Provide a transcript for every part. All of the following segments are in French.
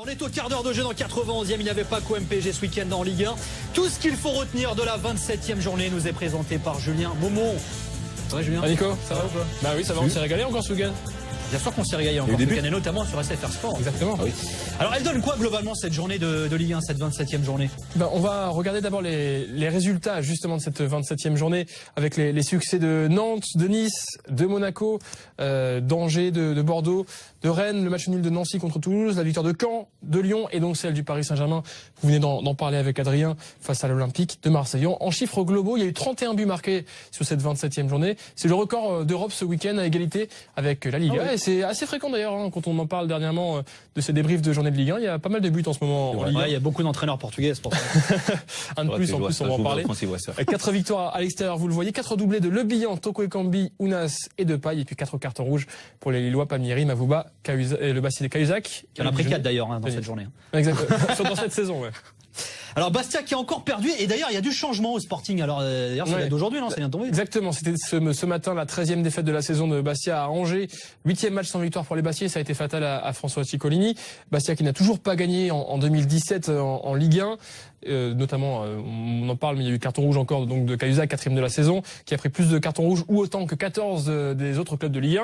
On est au quart d'heure de jeu dans 91e, il n'y avait pas qu'au MPG ce week-end en Ligue 1. Tout ce qu'il faut retenir de la 27e journée nous est présenté par Julien Momo. Ça va Julien? Ah Nico, ça va ou quoi? Bah oui, ça va, on s'est régalé encore ce week-end. Bien sûr qu'on s'est régalé encore ce week-end, et notamment sur SFR Sport. Exactement. Ah oui. Alors elle donne quoi globalement cette journée de Ligue 1, cette 27e journée? On va regarder d'abord les résultats justement de cette 27e journée avec les succès de Nantes, de Nice, de Monaco, d'Angers, de Bordeaux, de Rennes, le match nul de Nancy contre Toulouse, la victoire de Caen, de Lyon et donc celle du Paris Saint-Germain. Vous venez d'en parler avec Adrien face à l'Olympique de Marseille. En chiffres globaux, il y a eu 31 buts marqués sur cette 27e journée. C'est le record d'Europe ce week-end à égalité avec la Liga. Ah oui. Et c'est assez fréquent d'ailleurs quand on en parle dernièrement de ces débriefs de journée de Ligue 1. Il y a pas mal de buts en ce moment en Ligue 1. Il y a beaucoup d'entraîneurs portugais, c'est pour ça. Un de plus, en plus, on va en parler. 4 victoires à l'extérieur, vous le voyez. 4 doublés de Le Bihan, Toko Ekambi, Ounas et Depay. Et puis 4 cartons rouges pour les Lillois, Palmieri, Mavouba, et le Bassi de Cahuzac. Il y en a pris 4 d'ailleurs dans cette journée. Exactement. Dans cette saison, ouais. Alors Bastia qui a encore perdu, et d'ailleurs il y a du changement au Sporting. Alors d'ailleurs ça date d'aujourd'hui, non? Ça vient de tomber. Exactement, c'était ce matin la 13e défaite de la saison de Bastia à Angers. 8e match sans victoire pour les Bastiais, ça a été fatal à François Ciccolini. Bastia qui n'a toujours pas gagné en 2017 en Ligue 1. Notamment, on en parle, mais il y a eu carton rouge encore donc de Cahuzac, 4e de la saison, qui a pris plus de cartons rouges ou autant que 14 des autres clubs de Ligue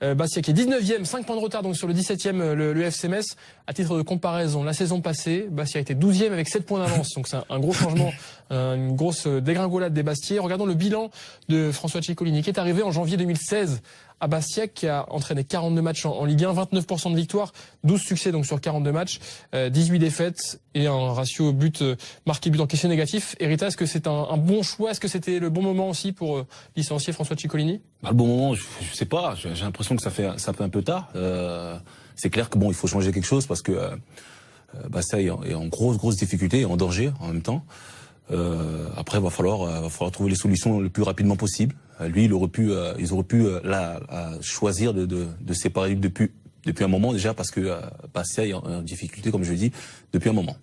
1. Bastia qui est 19e, 5 points de retard donc sur le 17e, le FC Metz. À titre de comparaison, la saison passée, Bastia était 12e avec 7 points d'avance. Donc c'est un gros changement, une grosse dégringolade des Bastiais. Regardons le bilan de François Ciccolini qui est arrivé en janvier 2016 à Bastia, qui a entraîné 42 matchs en Ligue 1, 29% de victoire, 12 succès donc sur 42 matchs, 18 défaites et un ratio marqué but en question négatif. Rita, est-ce que c'est un bon choix? Est-ce que c'était le bon moment aussi pour licencier François Ciccolini? Le bon moment, je sais pas. J'ai l'impression que ça fait un peu tard. C'est clair que bon, il faut changer quelque chose parce que Bastia est en grosse difficulté et en danger en même temps. Après, va falloir trouver les solutions le plus rapidement possible. Lui, ils auraient pu choisir de séparer depuis un moment déjà parce que Bastia est en difficulté, comme je le dis, depuis un moment.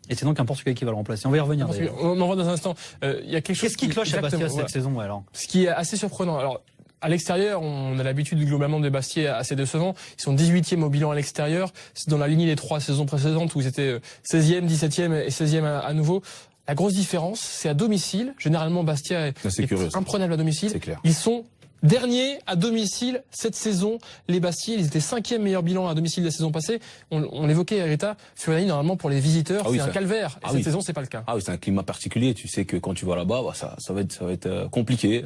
Et c'est donc un Portugais qui va le remplacer. On va y revenir. On en voit dans un instant. Il y a quelque chose. Qu'est-ce qui cloche à Bastia cette saison alors? Ce qui est assez surprenant. Alors, à l'extérieur, on a l'habitude globalement des Bastiais assez décevants. Ils sont 18e au bilan à l'extérieur. C'est dans la lignée des 3 saisons précédentes où ils étaient 16e, 17e et 16e à nouveau. La grosse différence, c'est à domicile. Généralement, Bastia est imprenable à domicile. C'est clair. Ils sont derniers à domicile cette saison. Les Bastiais, ils étaient 5e meilleur bilan à domicile la saison passée. On l'évoquait, Rita, Furiani, normalement pour les visiteurs, c'est un calvaire. Et cette saison, c'est pas le cas. Ah oui, c'est un climat particulier. Tu sais que quand tu vas là-bas, ça va être compliqué.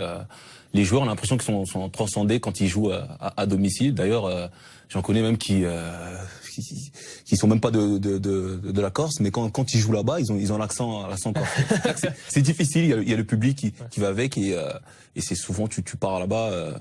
Les joueurs ont l'impression qu'ils sont transcendés quand ils jouent à domicile. D'ailleurs, j'en connais même qui sont même pas de la Corse, mais quand ils jouent là-bas, ils ont l'accent corse. C'est difficile. Il y a le public qui va avec et c'est souvent tu pars là-bas.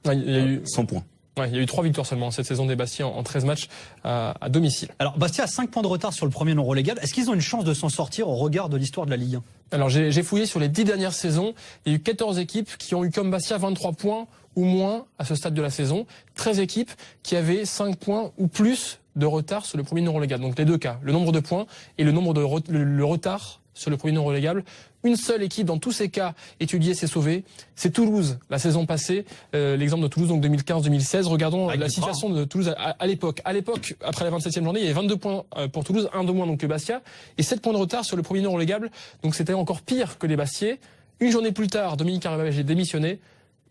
Il y a eu 100 points. Ouais, il y a eu 3 victoires seulement cette saison des Bastiais en 13 matchs à domicile. Alors Bastia a 5 points de retard sur le premier non relégable. Est-ce qu'ils ont une chance de s'en sortir au regard de l'histoire de la Ligue 1? Alors j'ai fouillé sur les 10 dernières saisons. Il y a eu 14 équipes qui ont eu comme Bastia 23 points ou moins à ce stade de la saison. 13 équipes qui avaient 5 points ou plus de retard sur le premier non relégable. Donc les deux cas, le nombre de points et le nombre le retard sur le premier non relégable. Une seule équipe dans tous ces cas étudiés s'est sauvée, c'est Toulouse la saison passée. L'exemple de Toulouse donc 2015-2016. Regardons la situation de Toulouse à l'époque. À l'époque, après la 27e journée, il y avait 22 points pour Toulouse, 1 de moins donc que Bastia, et 7 points de retard sur le premier non relégable. Donc c'était encore pire que les Bastiais. Une journée plus tard, Dominique Arribagé j'ai démissionné.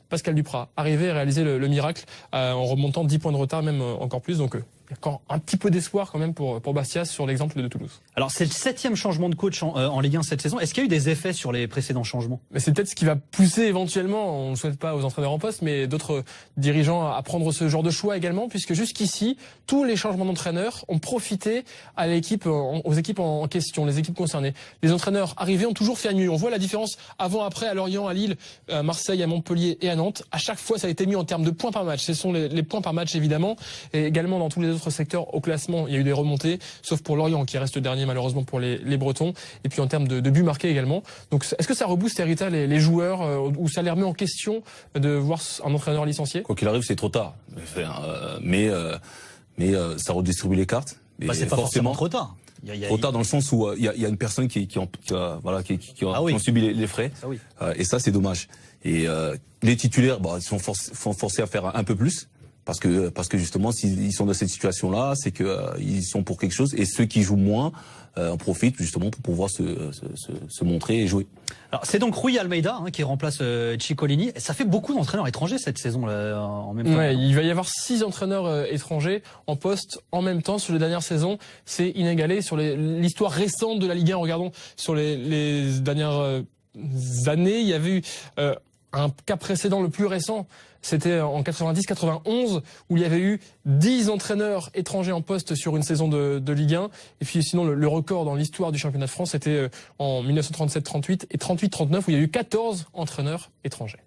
Pascal Duprat arrivé et réalisé le miracle en remontant 10 points de retard, même encore plus. Donc il y a encore un petit peu d'espoir quand même pour Bastia sur l'exemple de Toulouse. Alors c'est le 7e changement de coach en Ligue 1 cette saison. Est-ce qu'il y a eu des effets sur les précédents changements? Mais c'est peut-être ce qui va pousser éventuellement, on ne souhaite pas aux entraîneurs en poste, mais d'autres dirigeants à prendre ce genre de choix également, puisque jusqu'ici, tous les changements d'entraîneurs ont profité à l'équipe, aux équipes en question, les équipes concernées. Les entraîneurs arrivés ont toujours fait mieux. On voit la différence avant-après à Lorient, à Lille, à Marseille, à Montpellier et à Nantes. À chaque fois, ça a été mieux en termes de points par match. Ce sont les points par match évidemment, et également dans tous les autres secteurs au classement, il y a eu des remontées, sauf pour Lorient qui reste dernier malheureusement pour les Bretons. Et puis en termes de buts marqués également. Donc est-ce que ça rebooste, Rita, les joueurs ou ça les remet en question de voir un entraîneur licencié? Quoi qu'il arrive, c'est trop tard. Mais ça redistribue les cartes. C'est pas forcément trop tard. Trop tard dans le sens où il y a une personne qui ont subi les frais. Ah oui. Et ça, c'est dommage. Et les titulaires, ils sont forcés à faire un peu plus parce que justement, s'ils sont dans cette situation-là, c'est que ils sont pour quelque chose. Et ceux qui jouent moins en profitent justement pour pouvoir se montrer et jouer. Alors c'est donc Rui Almeida qui remplace Ciccolini. Ça fait beaucoup d'entraîneurs étrangers cette saison là, en même temps. Ouais, il va y avoir 6 entraîneurs étrangers en poste en même temps sur les dernières saisons. C'est inégalé sur l'histoire récente de la Ligue 1. Regardons sur les dernières années, il y avait eu un cas précédent, le plus récent, c'était en 90-91, où il y avait eu 10 entraîneurs étrangers en poste sur une saison de Ligue 1. Et puis sinon, le record dans l'histoire du championnat de France, c'était en 1937-38 et 38-39, où il y a eu 14 entraîneurs étrangers.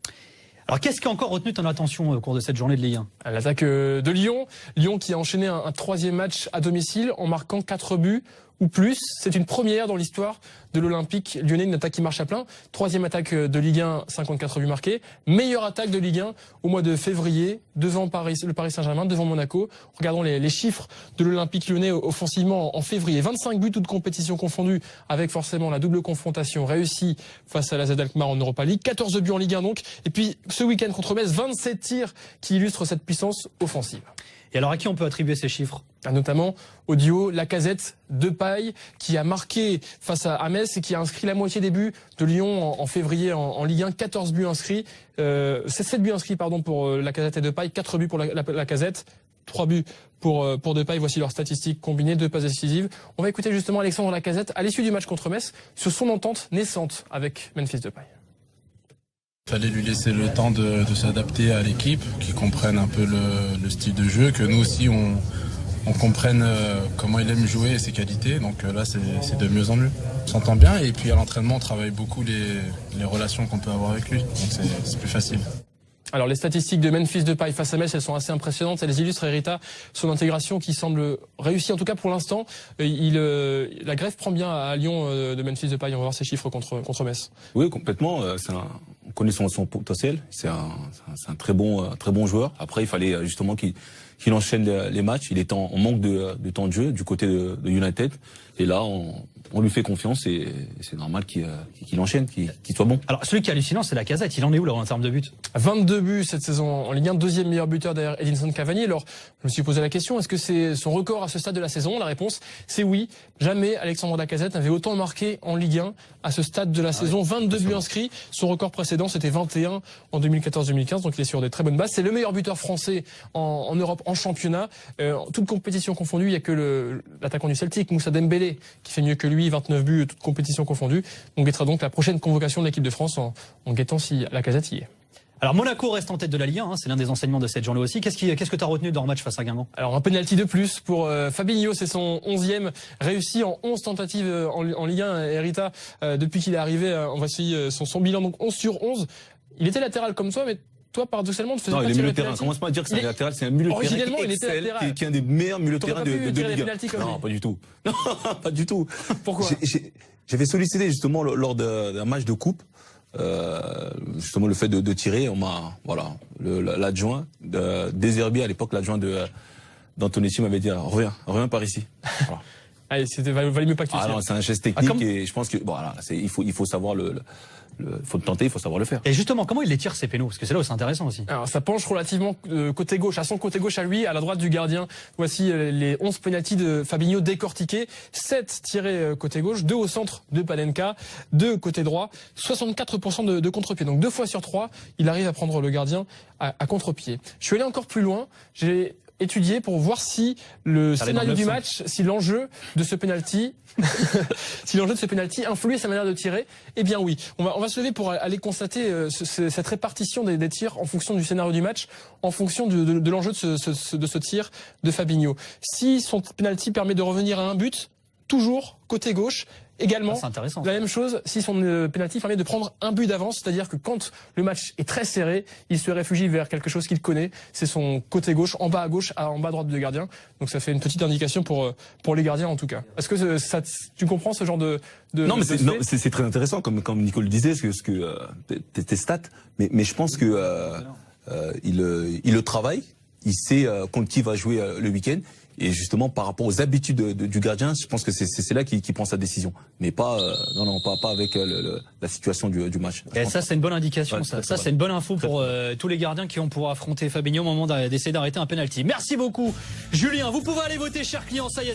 Alors qu'est-ce qui a encore retenu ton attention au cours de cette journée de Ligue 1? L'attaque de Lyon. Lyon qui a enchaîné un 3e match à domicile en marquant 4 buts ou plus. C'est une première dans l'histoire de l'Olympique lyonnais, une attaque qui marche à plein. 3e attaque de Ligue 1, 54 buts marqués. Meilleure attaque de Ligue 1 au mois de février, devant le Paris Saint-Germain, devant Monaco. Regardons les chiffres de l'Olympique lyonnais offensivement en février. 25 buts, toutes compétitions confondues, avec forcément la double confrontation réussie face à la AZ Alkmaar en Europa League. 14 buts en Ligue 1 donc. Et puis ce week-end contre Metz, 27 tirs qui illustrent cette puissance offensive. Et alors à qui on peut attribuer ces chiffres? Notamment au duo Lacazette, Depay, qui a marqué face à Metz et qui a inscrit la moitié des buts de Lyon en février en Ligue 1. 14 buts inscrits, 7 buts inscrits pour Lacazette et Depay, 4 buts pour Lacazette, 3 buts pour Depay. Voici leurs statistiques combinées, 2 passes décisives. On va écouter justement Alexandre Lacazette à l'issue du match contre Metz sur son entente naissante avec Memphis Depay. Il fallait lui laisser le temps de s'adapter à l'équipe, qu'il comprenne un peu le style de jeu, que nous aussi on comprenne comment il aime jouer et ses qualités. Donc là c'est de mieux en mieux. On s'entend bien et puis à l'entraînement on travaille beaucoup les relations qu'on peut avoir avec lui. Donc c'est plus facile. Alors les statistiques de Memphis Depay face à Metz, elles sont assez impressionnantes. Elles illustrent, Erita, son intégration qui semble réussie, en tout cas pour l'instant. La greffe prend bien à Lyon de Memphis Depay. On va voir ses chiffres contre Metz. Oui, complètement. On connaît son potentiel. C'est un très bon joueur. Après, il fallait justement qu'il enchaîne les matchs. Il est en manque de temps de jeu du côté de United. Et là, on lui fait confiance et c'est normal qu'il enchaîne, qu'il soit bon. Alors celui qui est hallucinant, c'est Lacazette. Il en est où là en termes de buts? 22 buts cette saison en Ligue 1, 2e meilleur buteur derrière Edinson Cavani. Alors je me suis posé la question, est-ce que c'est son record à ce stade de la saison? La réponse, c'est oui. Jamais Alexandre Lacazette n'avait autant marqué en Ligue 1 à ce stade de la saison. 22 buts inscrits. Son record précédent, c'était 21 en 2014-2015. Donc il est sur des très bonnes bases. C'est le meilleur buteur français en Europe, en championnat. Toute compétition confondue, il n'y a que l'attaquant du Celtic, Moussa Dembélé, qui fait mieux que lui. 29 buts, toute compétition confondue. On guettera donc la prochaine convocation de l'équipe de France en guettant si Lacazette y est. Alors Monaco reste en tête de la Ligue 1, c'est l'un des enseignements de cette journée aussi. Qu'est-ce que tu as retenu dans le match face à Guingamp? Alors un penalty de plus pour Fabinho, c'est son 11e réussi en 11 tentatives en Ligue 1. Erita, depuis qu'il est arrivé, voici son bilan, donc 11 sur 11. Il était latéral comme toi, mais toi, paradoxalement, tu faisais pas il est milieu de terrain. Commence pas à dire que c'est un latéral, c'est un milieu de terrain. Originellement, il était latéral. Qui est un des meilleurs milieux de terrain de Ligue 1. Non, pas du tout. Non, pas du tout. Pourquoi? J'avais sollicité justement lors d'un match de coupe, justement le fait de tirer. On m'a, voilà, l'adjoint Deserbi à l'époque, l'adjoint d'Antonetti m'avait dit reviens par ici. Voilà. Allez, valait mieux pas que tu non, c'est un geste technique et je pense que voilà, il faut savoir faut tenter, il faut savoir le faire. Et justement, comment il les tire ces pénaux? Parce que c'est là où c'est intéressant aussi. Alors ça penche relativement côté gauche, à son côté gauche à lui, à la droite du gardien. Voici les 11 pénaltys de Fabinho décortiqués. 7 tirés côté gauche, 2 au centre de Panenka, 2 côté droit, 64% de contre-pied. Donc 2 fois sur 3, il arrive à prendre le gardien à contre-pied. Je suis allé encore plus loin. J'ai étudié pour voir si le scénario du match, si l'enjeu de ce penalty, influait sa manière de tirer. Eh bien oui, on va se lever pour aller constater cette répartition des tirs en fonction du scénario du match, en fonction de l'enjeu de ce tir de Fabinho. Si son penalty permet de revenir à un but, toujours côté gauche. Également, la même chose si son penalty permet de prendre un but d'avance, c'est-à-dire que quand le match est très serré, il se réfugie vers quelque chose qu'il connaît, c'est son côté gauche, en bas à gauche, en bas à droite du gardien. Donc ça fait une petite indication pour les gardiens en tout cas. Est-ce que tu comprends ce genre de Non, mais c'est très intéressant comme Nicole disait, tes stats, mais je pense que il le travaille. Il sait contre qui va jouer le week-end. Et justement, par rapport aux habitudes du gardien, je pense que c'est là qu'il prend sa décision. Mais pas, pas avec la situation du match. Et ça, c'est une bonne indication. Ouais, Ça, c'est une bonne info pour tous les gardiens qui vont pouvoir affronter Fabinho au moment d'essayer d'arrêter un penalty. Merci beaucoup, Julien. Vous pouvez aller voter, chers clients. Ça y est.